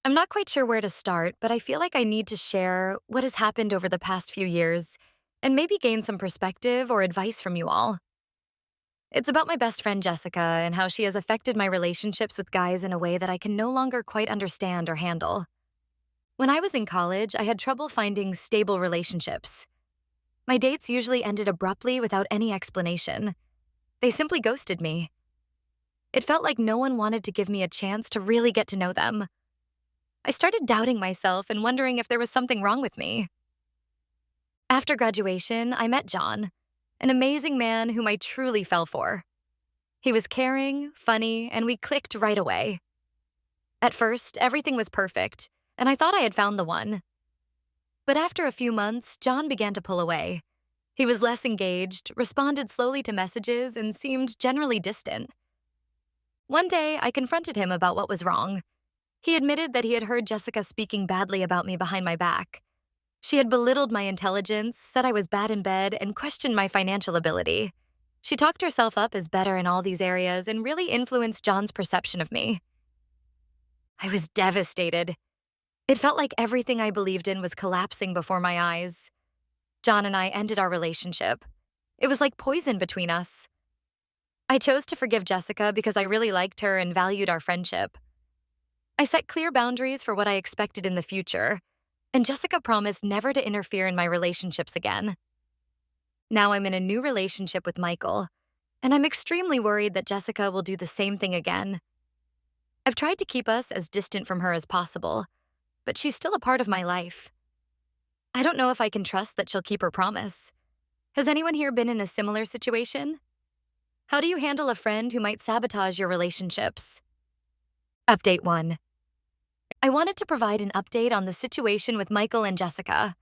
I'm not quite sure where to start, but I feel like I need to share what has happened over the past few years and maybe gain some perspective or advice from you all. It's about my best friend Jessica and how she has affected my relationships with guys in a way that I can no longer quite understand or handle. When I was in college, I had trouble finding stable relationships. My dates usually ended abruptly without any explanation. They simply ghosted me. It felt like no one wanted to give me a chance to really get to know them. I started doubting myself and wondering if there was something wrong with me. After graduation, I met John, an amazing man whom I truly fell for. He was caring, funny, and we clicked right away. At first, everything was perfect, and I thought I had found the one. But after a few months, John began to pull away. He was less engaged, responded slowly to messages, and seemed generally distant. One day, I confronted him about what was wrong. He admitted that he had heard Jessica speaking badly about me behind my back. She had belittled my intelligence, said I was bad in bed, and questioned my financial ability. She talked herself up as better in all these areas and really influenced John's perception of me. I was devastated. It felt like everything I believed in was collapsing before my eyes. John and I ended our relationship. It was like poison between us. I chose to forgive Jessica because I really liked her and valued our friendship. I set clear boundaries for what I expected in the future, and Jessica promised never to interfere in my relationships again. Now I'm in a new relationship with Michael, and I'm extremely worried that Jessica will do the same thing again. I've tried to keep us as distant from her as possible, but she's still a part of my life. I don't know if I can trust that she'll keep her promise. Has anyone here been in a similar situation? How do you handle a friend who might sabotage your relationships? Update 1. I wanted to provide an update on the situation with Michael and Jessica.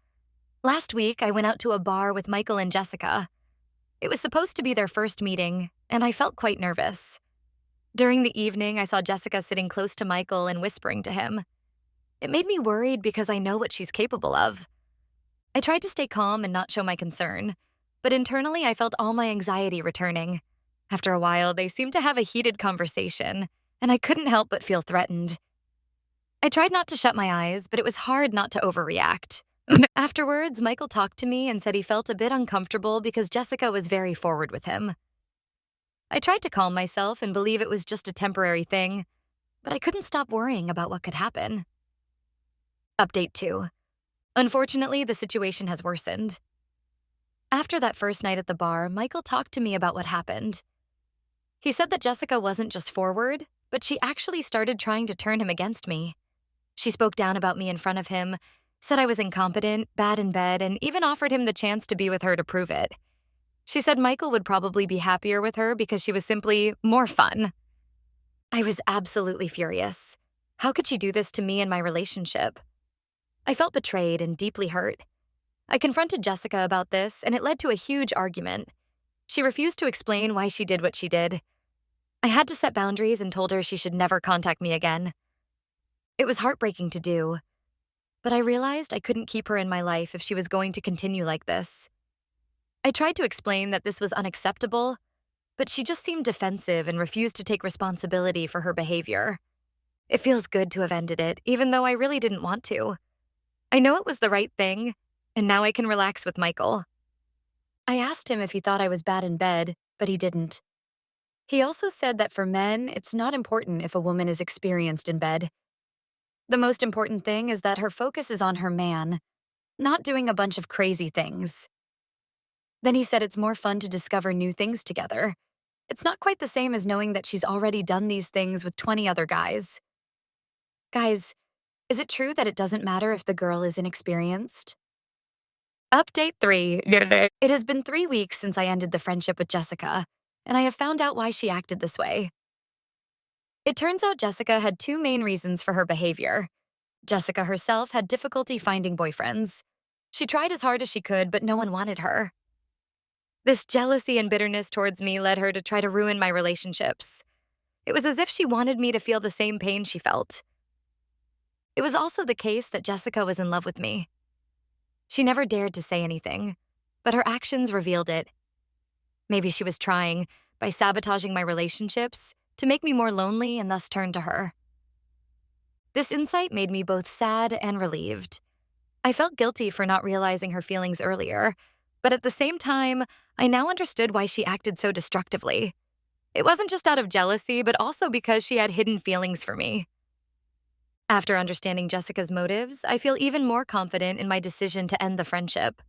Last week, I went out to a bar with Michael and Jessica. It was supposed to be their first meeting, and I felt quite nervous. During the evening, I saw Jessica sitting close to Michael and whispering to him. It made me worried because I know what she's capable of. I tried to stay calm and not show my concern, but internally I felt all my anxiety returning. After a while, they seemed to have a heated conversation, and I couldn't help but feel threatened. I tried not to shut my eyes, but it was hard not to overreact. Afterwards, Michael talked to me and said he felt a bit uncomfortable because Jessica was very forward with him. I tried to calm myself and believe it was just a temporary thing, but I couldn't stop worrying about what could happen. Update 2. Unfortunately, the situation has worsened. After that first night at the bar, Michael talked to me about what happened. He said that Jessica wasn't just forward, but she actually started trying to turn him against me. She spoke down about me in front of him, said I was incompetent, bad in bed, and even offered him the chance to be with her to prove it. She said Michael would probably be happier with her because she was simply more fun. I was absolutely furious. How could she do this to me in my relationship? I felt betrayed and deeply hurt. I confronted Jessica about this, and it led to a huge argument. She refused to explain why she did what she did. I had to set boundaries and told her she should never contact me again. It was heartbreaking to do, but I realized I couldn't keep her in my life if she was going to continue like this. I tried to explain that this was unacceptable, but she just seemed defensive and refused to take responsibility for her behavior. It feels good to have ended it, even though I really didn't want to. I know it was the right thing, and now I can relax with Michael. I asked him if he thought I was bad in bed, but he didn't. He also said that for men, it's not important if a woman is experienced in bed. The most important thing is that her focus is on her man, not doing a bunch of crazy things. Then he said it's more fun to discover new things together. It's not quite the same as knowing that she's already done these things with 20 other guys. Guys, is it true that it doesn't matter if the girl is inexperienced? Update 3. It has been 3 weeks since I ended the friendship with Jessica, and I have found out why she acted this way. It turns out Jessica had two main reasons for her behavior. Jessica herself had difficulty finding boyfriends. She tried as hard as she could, but no one wanted her. This jealousy and bitterness towards me led her to try to ruin my relationships. It was as if she wanted me to feel the same pain she felt. It was also the case that Jessica was in love with me. She never dared to say anything, but her actions revealed it. Maybe she was trying, by sabotaging my relationships, to make me more lonely and thus turn to her. This insight made me both sad and relieved. I felt guilty for not realizing her feelings earlier, but at the same time, I now understood why she acted so destructively. It wasn't just out of jealousy, but also because she had hidden feelings for me. After understanding Jessica's motives, I feel even more confident in my decision to end the friendship.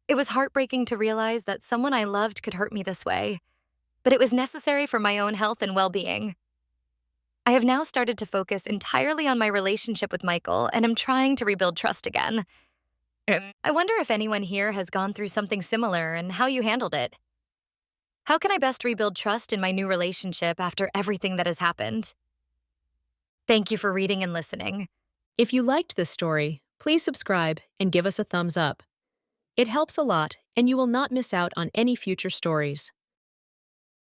It was heartbreaking to realize that someone I loved could hurt me this way, but it was necessary for my own health and well being. I have now started to focus entirely on my relationship with Michael and am trying to rebuild trust again. I wonder if anyone here has gone through something similar and how you handled it. How can I best rebuild trust in my new relationship after everything that has happened? Thank you for reading and listening. If you liked this story, please subscribe and give us a thumbs up. It helps a lot, and you will not miss out on any future stories.